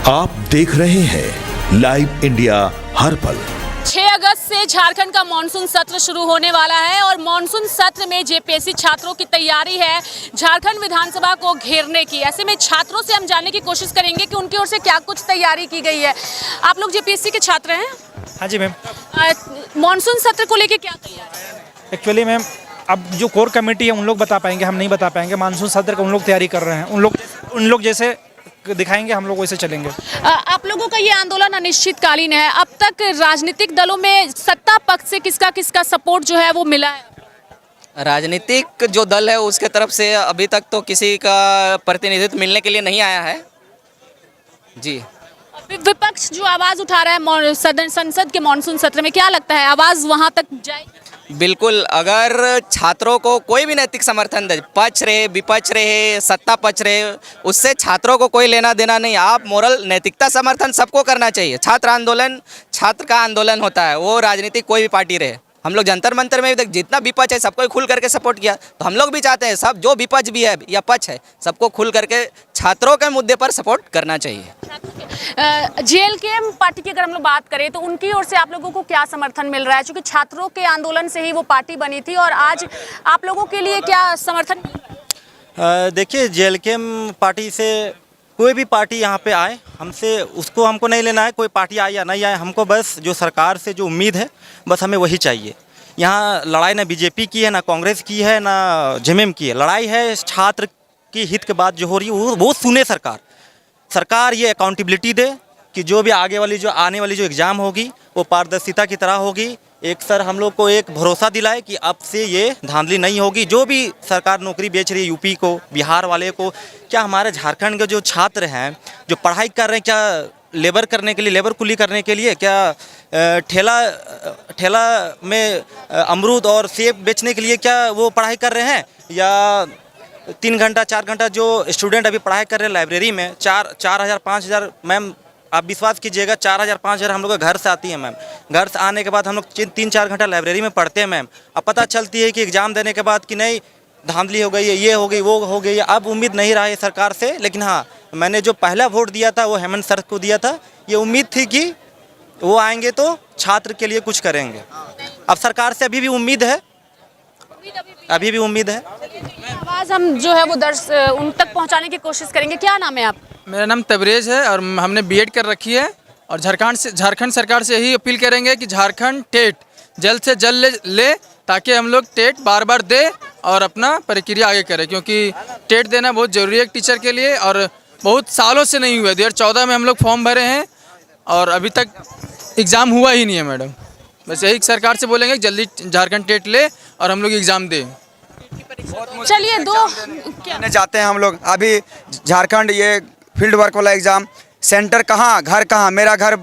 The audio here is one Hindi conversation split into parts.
आप देख रहे हैं लाइव इंडिया हर पल। 6 अगस्त से झारखंड का मानसून सत्र शुरू होने वाला है और मानसून सत्र में जेपीएससी छात्रों की तैयारी है झारखंड विधानसभा को घेरने की। ऐसे में छात्रों से हम जानने की कोशिश करेंगे कि उनकी ओर से क्या कुछ तैयारी की गई है। आप लोग जेपीएससी के छात्र हैं? हाँ जी मैम। मानसून सत्र को लेकर क्या तैयारी है? एक्चुअली मैम अब जो कोर कमेटी है उन लोग बता पाएंगे, हम नहीं बता पाएंगे। मानसून सत्र का उन लोग तैयारी कर रहे हैं, उन लोग जैसे दिखाएंगे हम लोग वैसे चलेंगे। आप लोगों का ये आंदोलन अनिश्चितकालीन है। अब तक राजनीतिक दलों में सत्ता पक्ष से किसका किसका सपोर्ट जो है वो मिला है? राजनीतिक जो दल है उसके तरफ से अभी तक तो किसी का प्रतिनिधित्व मिलने के लिए नहीं आया है जी। विपक्ष जो आवाज उठा रहा है सदन संसद के मानसून सत्र में, क्या लगता है आवाज वहां तक जाएगी? बिल्कुल, अगर छात्रों को कोई भी नैतिक समर्थन दे, पक्ष रहे विपक्ष रहे सत्ता पक्ष रहे, उससे छात्रों को कोई लेना देना नहीं। आप मोरल नैतिकता समर्थन सबको करना चाहिए। छात्र आंदोलन छात्र का आंदोलन होता है, वो राजनीतिक कोई भी पार्टी रहे। हम लोग जंतर मंतर में भी जितना विपक्ष है सबको खुल करके सपोर्ट किया, तो हम लोग भी चाहते हैं सब जो विपक्ष भी है या पक्ष है सबको खुल करके छात्रों के मुद्दे पर सपोर्ट करना चाहिए। जेएलकेएम पार्टी की अगर हम लोग बात करें तो उनकी ओर से आप लोगों को क्या समर्थन मिल रहा है? क्योंकि छात्रों के आंदोलन से ही वो पार्टी बनी थी और आज आप लोगों के लिए क्या समर्थन मिल रहा है? देखिए, जेएलकेएम पार्टी से कोई भी पार्टी यहाँ पे आए, हमको नहीं लेना है। कोई पार्टी आए या नहीं आए, हमको बस जो सरकार से जो उम्मीद है बस हमें वही चाहिए। यहाँ लड़ाई ना बीजेपी की है, ना कांग्रेस की है, ना जेएमएम की है। लड़ाई है छात्र की हित के बात जो हो रही है वो सुने सरकार ये अकाउंटेबिलिटी दे कि जो भी आने वाली जो एग्ज़ाम होगी वो पारदर्शिता की तरह होगी। एक सर हम लोग को एक भरोसा दिलाए कि अब से ये धांधली नहीं होगी। जो भी सरकार नौकरी बेच रही है यूपी को, बिहार वाले को, क्या हमारे झारखंड के जो छात्र हैं जो पढ़ाई कर रहे हैं, क्या लेबर करने के लिए, लेबर कुली करने के लिए, क्या ठेला में अमरूद और सेब बेचने के लिए क्या वो पढ़ाई कर रहे हैं? या 3 घंटा 4 घंटा जो स्टूडेंट अभी पढ़ाई कर रहे हैं लाइब्रेरी में, 4,000 5,000 मैम आप विश्वास कीजिएगा, 4,000 5,000 हम लोग के घर से आती है मैम। घर से आने के बाद हम लोग 3-4 घंटा लाइब्रेरी में पढ़ते हैं मैम। अब पता चलती है कि एग्ज़ाम देने के बाद कि नहीं धांधली हो गई है, ये हो गई वो हो गई है। अब उम्मीद नहीं रहा है सरकार से, लेकिन हाँ मैंने जो पहला वोट दिया था वो हेमंत सर को दिया था। ये उम्मीद थी कि वो आएंगे तो छात्र के लिए कुछ करेंगे। अब सरकार से अभी भी उम्मीद है, अभी भी उम्मीद है। आवाज हम जो है वो उन तक पहुंचाने की कोशिश करेंगे। क्या नाम है आप? मेरा नाम तबरेज है और हमने बीएड कर रखी है और झारखंड सरकार से यही अपील करेंगे कि झारखंड टेट जल्द से जल्द ले ताकि हम लोग टेट बार बार दे और अपना प्रक्रिया आगे करें, क्योंकि टेट देना बहुत ज़रूरी है एक टीचर के लिए और बहुत सालों से नहीं हुआ। 2014 में हम लोग फॉर्म भरे हैं और अभी तक एग्ज़ाम हुआ ही नहीं है मैडम। बस यही सरकार से बोलेंगे कि जल्दी झारखंड टेट ले और हम लोग एग्ज़ाम दें। चलिए क्या जाते हैं हम लोग अभी झारखंड, ये फील्ड वर्क वाला एग्ज़ाम सेंटर कहाँ, घर कहाँ, मेरा घर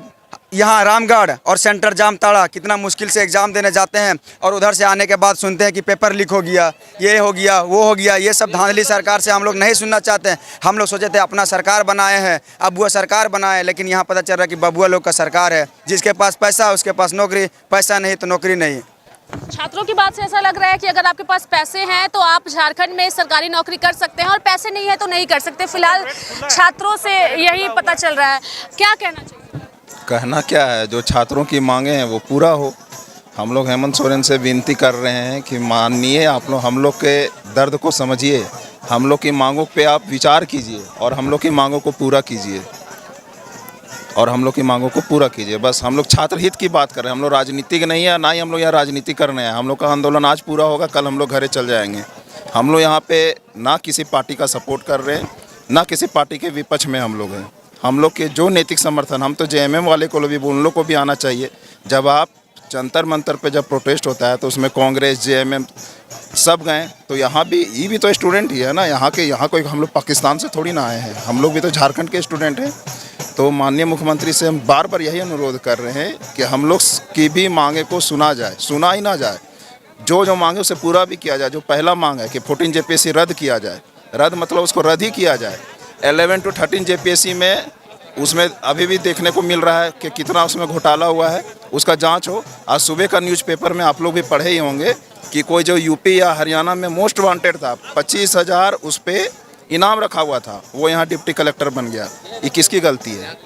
यहाँ रामगढ़ और सेंटर जामताड़ा। कितना मुश्किल से एग्ज़ाम देने जाते हैं और उधर से आने के बाद सुनते हैं कि पेपर लीक हो गया, ये हो गया, वो हो गया। ये सब धांधली सरकार से हम लोग नहीं सुनना चाहते हैं। हम लोग सोचे थे अपना सरकार बनाए हैं, अब वो सरकार बनाए, लेकिन यहाँ पता चल रहा है कि बबुआ लोग का सरकार है। जिसके पास पैसा उसके पास नौकरी, पैसा नहीं तो नौकरी नहीं। छात्रों की बात से ऐसा लग रहा है कि अगर आपके पास पैसे हैं तो आप झारखंड में सरकारी नौकरी कर सकते हैं और पैसे नहीं है तो नहीं कर सकते। फिलहाल छात्रों से यही पता चल रहा है। क्या कहना चाहिए? कहना क्या है, जो छात्रों की मांगे हैं वो पूरा हो। हम लोग हेमंत सोरेन से विनती कर रहे हैं कि मानिए आप लोग, हम लोग के दर्द को समझिए, हम लोग की मांगों पे आप विचार कीजिए और हम लोग की मांगों को पूरा कीजिए बस हम लोग छात्र हित की बात कर रहे हैं। हम लोग राजनीतिक नहीं है, ना ही हम लोग यहाँ राजनीति करने हैं। हम लोग का आंदोलन आज पूरा होगा, कल हम लोग घरे चल जाएंगे। हम लोग यहाँ पे ना किसी पार्टी का सपोर्ट कर रहे हैं, ना किसी पार्टी के विपक्ष में हम लोग हैं। हम लोग के जो नैतिक समर्थन, हम तो जेएमएम वाले को भी, उन लोग को भी आना चाहिए। जब आप जंतर मंतर पे जब प्रोटेस्ट होता है तो उसमें कांग्रेस जेएमएम सब गए, तो यहाँ भी ये भी तो स्टूडेंट ही है ना, यहाँ कोई हम लोग पाकिस्तान से थोड़ी ना आए हैं, हम लोग भी तो झारखंड के स्टूडेंट हैं। तो माननीय मुख्यमंत्री से हम बार बार यही अनुरोध कर रहे हैं कि हम लोग की भी मांगे को सुना ही ना जाए। जो मांगे उसे पूरा भी किया जाए। जो पहला मांग है कि 14 जेपीएससी रद्द किया जाए, रद्द मतलब उसको रद्द ही किया जाए। 11 to 13 जेपीएससी में उसमें अभी भी देखने को मिल रहा है कि कितना उसमें घोटाला हुआ है, उसका जांच हो। आज सुबह का न्यूज़पेपर में आप लोग भी पढ़े ही होंगे कि कोई जो यूपी या हरियाणा में मोस्ट वांटेड था, 25,000 उस पर इनाम रखा हुआ था, वो यहाँ डिप्टी कलेक्टर बन गया। ये किसकी गलती है?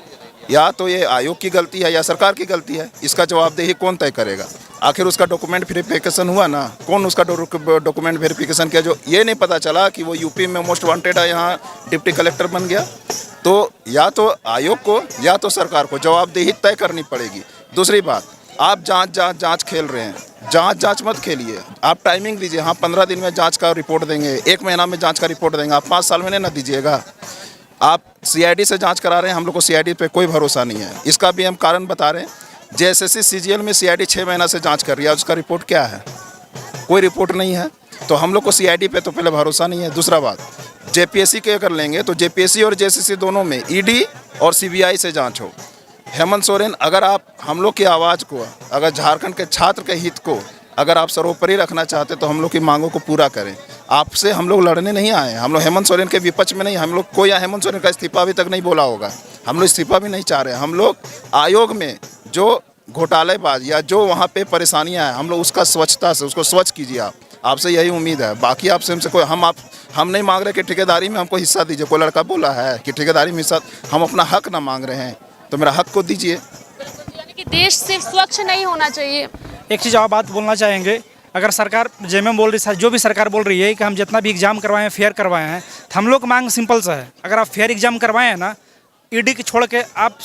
या तो ये आयोग की गलती है या सरकार की गलती है। इसका जवाबदेही कौन तय करेगा? आखिर उसका डॉक्यूमेंट वेरिफिकेशन हुआ ना, कौन उसका डॉक्यूमेंट वेरिफिकेशन किया? जो ये नहीं पता चला कि वो यूपी में मोस्ट वांटेड है, यहाँ डिप्टी कलेक्टर बन गया। तो या तो आयोग को या तो सरकार को जवाबदेही तय करनी पड़ेगी। दूसरी बात, आप जांच खेल रहे हैं, जांच मत खेलिए। आप टाइमिंग दीजिए। हाँ, 15 दिन में जांच का रिपोर्ट देंगे, 1 महीना में जांच का रिपोर्ट देंगे। आप 5 साल में नहीं ना दीजिएगा। आप सीआईडी से जांच करा रहे हैं, हम लोग को सीआईडी पे कोई भरोसा नहीं है। इसका भी हम कारण बता रहे हैं। जेएसएससी सीजीएल में सीआईडी 6 महीना से जांच कर रही है, उसका रिपोर्ट क्या है? कोई रिपोर्ट नहीं है। तो हम लोग को सीआईडी पे तो पहले भरोसा नहीं है। दूसरा बात, जेपीएससी के अगर लेंगे तो जेपीएससी और जेएसएससी दोनों में ईडी और सीबीआई से जाँच हो। हेमंत सोरेन, अगर आप हम लोग की आवाज़ को, अगर झारखंड के छात्र के हित को अगर आप सर्वोपरि रखना चाहते तो हम लोग की मांगों को पूरा करें। आपसे हम लोग लड़ने नहीं आए हैं। हम लोग हेमंत सोरेन के विपक्ष में नहीं। हम लोग कोई हेमंत सोरेन का इस्तीफा अभी तक नहीं बोला होगा। हम लोग इस्तीफा भी नहीं चाह रहे हैं। हम लोग आयोग में जो घोटालेबाज या जो वहाँ पे परेशानियाँ हैं, हम लोग उसका स्वच्छता से उसको स्वच्छ कीजिए। आप आपसे यही उम्मीद है। बाकी आपसे हमसे कोई हम नहीं मांग रहे कि ठेकेदारी में हमको हिस्सा दीजिए। कोई लड़का बोला है कि ठेकेदारी में हिस्सा, हम अपना हक ना मांग रहे हैं, तो मेरा हक को दीजिए। यानी कि देश सिर्फ स्वच्छ नहीं होना चाहिए। एक चीज़ और बात बोलना चाहेंगे, अगर सरकार जेएमएम बोल रही है, जो भी सरकार बोल रही है कि हम जितना भी एग्जाम करवाए हैं फेयर करवाए हैं, तो हम लोग मांग सिंपल सा है। अगर आप फेयर एग्जाम करवाए हैं ना, ईडी की छोड़ के आप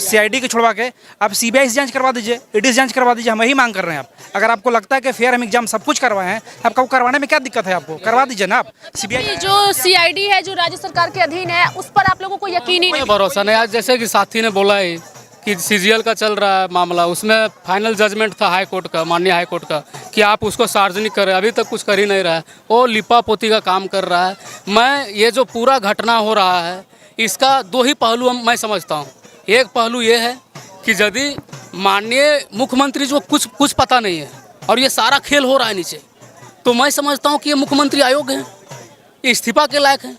सीआईडी की छोड़वा के आप सीबीआई से जांच करवा दीजिए, ईडी से जांच करवा दीजिए। हम यही मांग कर रहे हैं। आप अगर आपको लगता है कि फेयर हम एग्जाम सब कुछ करवाए हैं, आपको करवाने में क्या दिक्कत है? आपको करवा दीजिए ना। आप सीबीआई जो सीआईडी है, जो राज्य सरकार के अधीन है, उस पर आप लोगों को यकीन ही नहीं? भरोसा नहीं। आज जैसे कि साथी ने बोला है कि सीजीएल का चल रहा है मामला, उसमें फाइनल जजमेंट था हाई कोर्ट का, माननीय हाई कोर्ट का, कि आप उसको सार्वजनिक करें। अभी तक कुछ कर ही नहीं रहा है। वो लिपा पोती का काम कर रहा है। मैं ये जो पूरा घटना हो रहा है, इसका 2 ही पहलू मैं समझता हूँ। एक पहलू ये है कि यदि माननीय मुख्यमंत्री जो कुछ पता नहीं है और ये सारा खेल हो रहा है नीचे, तो मैं समझता हूँ कि ये मुख्यमंत्री आयोग हैं, इस्तीफा के लायक हैं।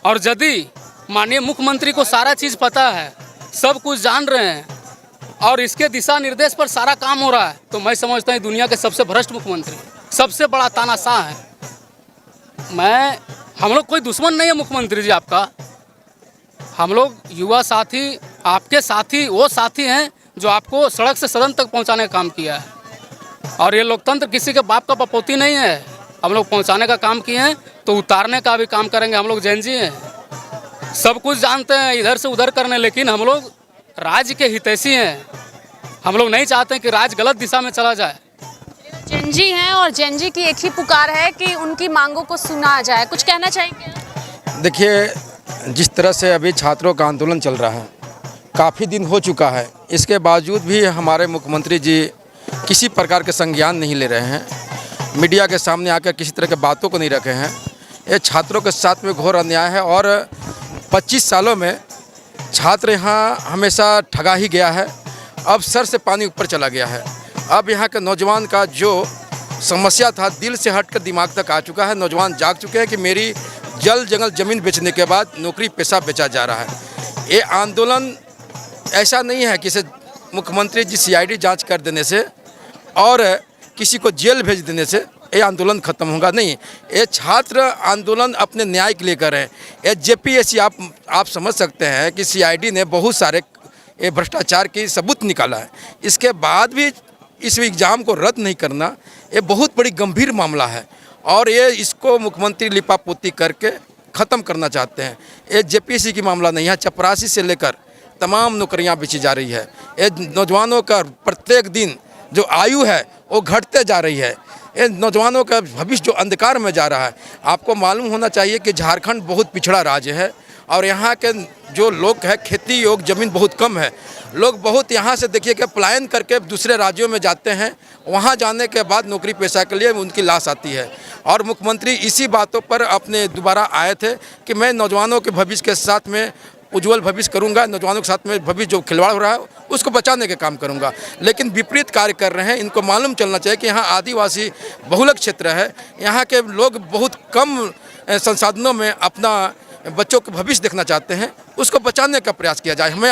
और यदि माननीय मुख्यमंत्री को सारा चीज़ पता है, सब कुछ जान रहे हैं और इसके दिशा निर्देश पर सारा काम हो रहा है, तो मैं समझता हूँ दुनिया के सबसे भ्रष्ट मुख्यमंत्री, सबसे बड़ा तानाशाह है। हम लोग कोई दुश्मन नहीं है मुख्यमंत्री जी आपका। हम लोग युवा साथी, आपके साथी वो साथी हैं जो आपको सड़क से सदन तक पहुंचाने का काम किया है। और ये लोकतंत्र किसी के बाप का पपोती नहीं है। हम लोग पहुंचाने का काम किए हैं तो उतारने का भी काम करेंगे। हम लोग जैन जी हैं, सब कुछ जानते हैं इधर से उधर करने, लेकिन हम लोग राज्य के हितैषी हैं। हम लोग नहीं चाहते कि राज्य गलत दिशा में चला जाए। जैन जी हैं और जैन जी की एक ही पुकार है कि उनकी मांगों को सुना जाए। कुछ कहना चाहेंगे? देखिए, जिस तरह से अभी छात्रों का आंदोलन चल रहा है, काफ़ी दिन हो चुका है, इसके बावजूद भी हमारे मुख्यमंत्री जी किसी प्रकार के संज्ञान नहीं ले रहे हैं। मीडिया के सामने आकर किसी तरह के बातों को नहीं रखे हैं। ये छात्रों के साथ में घोर अन्याय है और 25 सालों में छात्र यहाँ हमेशा ठगा ही गया है। अब सर से पानी ऊपर चला गया है। अब यहाँ के नौजवान का जो समस्या था, दिल से हटकर दिमाग तक आ चुका है। नौजवान जाग चुके हैं कि मेरी जल जंगल ज़मीन बेचने के बाद नौकरी पेशा बेचा जा रहा है। ये आंदोलन ऐसा नहीं है कि इसे मुख्यमंत्री जी सीआईडी जांच कर देने से और किसी को जेल भेज देने से ये आंदोलन खत्म होगा। नहीं, ये छात्र आंदोलन अपने न्याय के लिए कर रहे हैं। ये जेपीएससी आप समझ सकते हैं कि सीआईडी ने बहुत सारे ये भ्रष्टाचार की सबूत निकाला है। इसके बाद भी इस एग्ज़ाम को रद्द नहीं करना, ये बहुत बड़ी गंभीर मामला है और ये इसको मुख्यमंत्री लिपापोती करके ख़त्म करना चाहते हैं। ये जेपीएससी की मामला नहीं है। चपरासी से लेकर तमाम नौकरियां बेची जा रही है। ये नौजवानों का प्रत्येक दिन जो आयु है वो घटते जा रही है। ये नौजवानों का भविष्य जो अंधकार में जा रहा है। आपको मालूम होना चाहिए कि झारखंड बहुत पिछड़ा राज्य है और यहाँ के जो लोग हैं, खेती योग्य ज़मीन बहुत कम है। लोग बहुत यहाँ से देखिए कि पलायन करके दूसरे राज्यों में जाते हैं। वहाँ जाने के बाद नौकरी पेशा के लिए उनकी लाश आती है और मुख्यमंत्री इसी बातों पर अपने दोबारा आए थे कि मैं नौजवानों के भविष्य के साथ में उज्जवल भविष्य करूंगा, नौजवानों के साथ में भविष्य जो खिलवाड़ हो रहा है उसको बचाने का काम करूंगा। लेकिन विपरीत कार्य कर रहे हैं। इनको मालूम चलना चाहिए कि यहाँ आदिवासी बहुलक क्षेत्र है। यहाँ के लोग बहुत कम संसाधनों में अपना बच्चों के भविष्य देखना चाहते हैं उसको बचाने का प्रयास किया जाए। मैं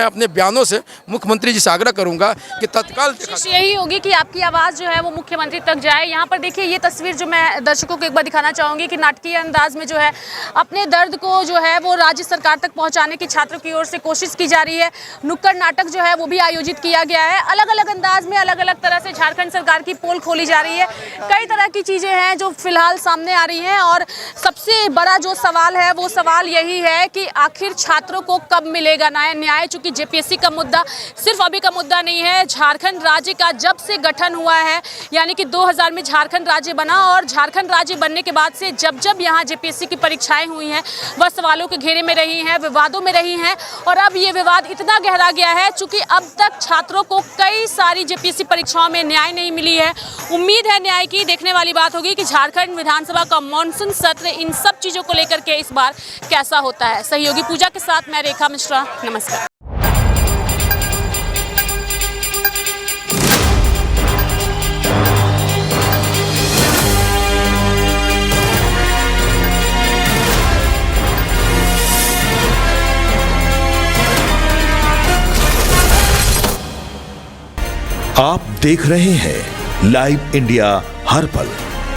अपने बयानों से मुख्यमंत्री जी से आग्रह करूंगा कि तत्काल कोशिश यही होगी कि आपकी आवाज़ जो है वो मुख्यमंत्री तक जाए। यहाँ पर देखिए ये तस्वीर जो मैं दर्शकों को एक बार दिखाना चाहूँगी कि नाटकीय अंदाज में जो है अपने दर्द को जो है वो राज्य सरकार तक पहुँचाने की छात्रों की ओर से कोशिश की जा रही है। नुक्कड़ नाटक जो है वो भी आयोजित किया गया है। अलग अलग अंदाज में अलग अलग तरह से झारखंड सरकार की पोल खोली जा रही है। कई तरह की चीज़ें हैं जो फिलहाल सामने आ रही हैं और सबसे बड़ा जो सवाल है वो सवाल यही है कि आखिर छात्रों को कब मिलेगा न्याय। चूंकि जेपीएससी का मुद्दा सिर्फ अभी का मुद्दा नहीं है, झारखंड राज्य का जब से गठन हुआ है यानी कि 2000 में झारखंड राज्य बना और झारखंड राज्य बनने के बाद से जब जब यहाँ जेपीएससी की परीक्षाएं हुई हैं वह सवालों के घेरे में रही हैं, विवादों में रही हैं और अब ये विवाद इतना गहरा गया है चूंकि अब तक छात्रों को कई सारी जेपीएससी परीक्षाओं में न्याय नहीं मिली है। उम्मीद है न्याय की। देखने वाली बात होगी कि झारखंड विधानसभा का मॉनसून सत्र इन सब चीज़ों को लेकर के इस बार कैसा होता है। सहयोगी पूजा के साथ मैं रेखा मिश्रा, नमस्कार। आप देख रहे हैं लाइव इंडिया हर पल।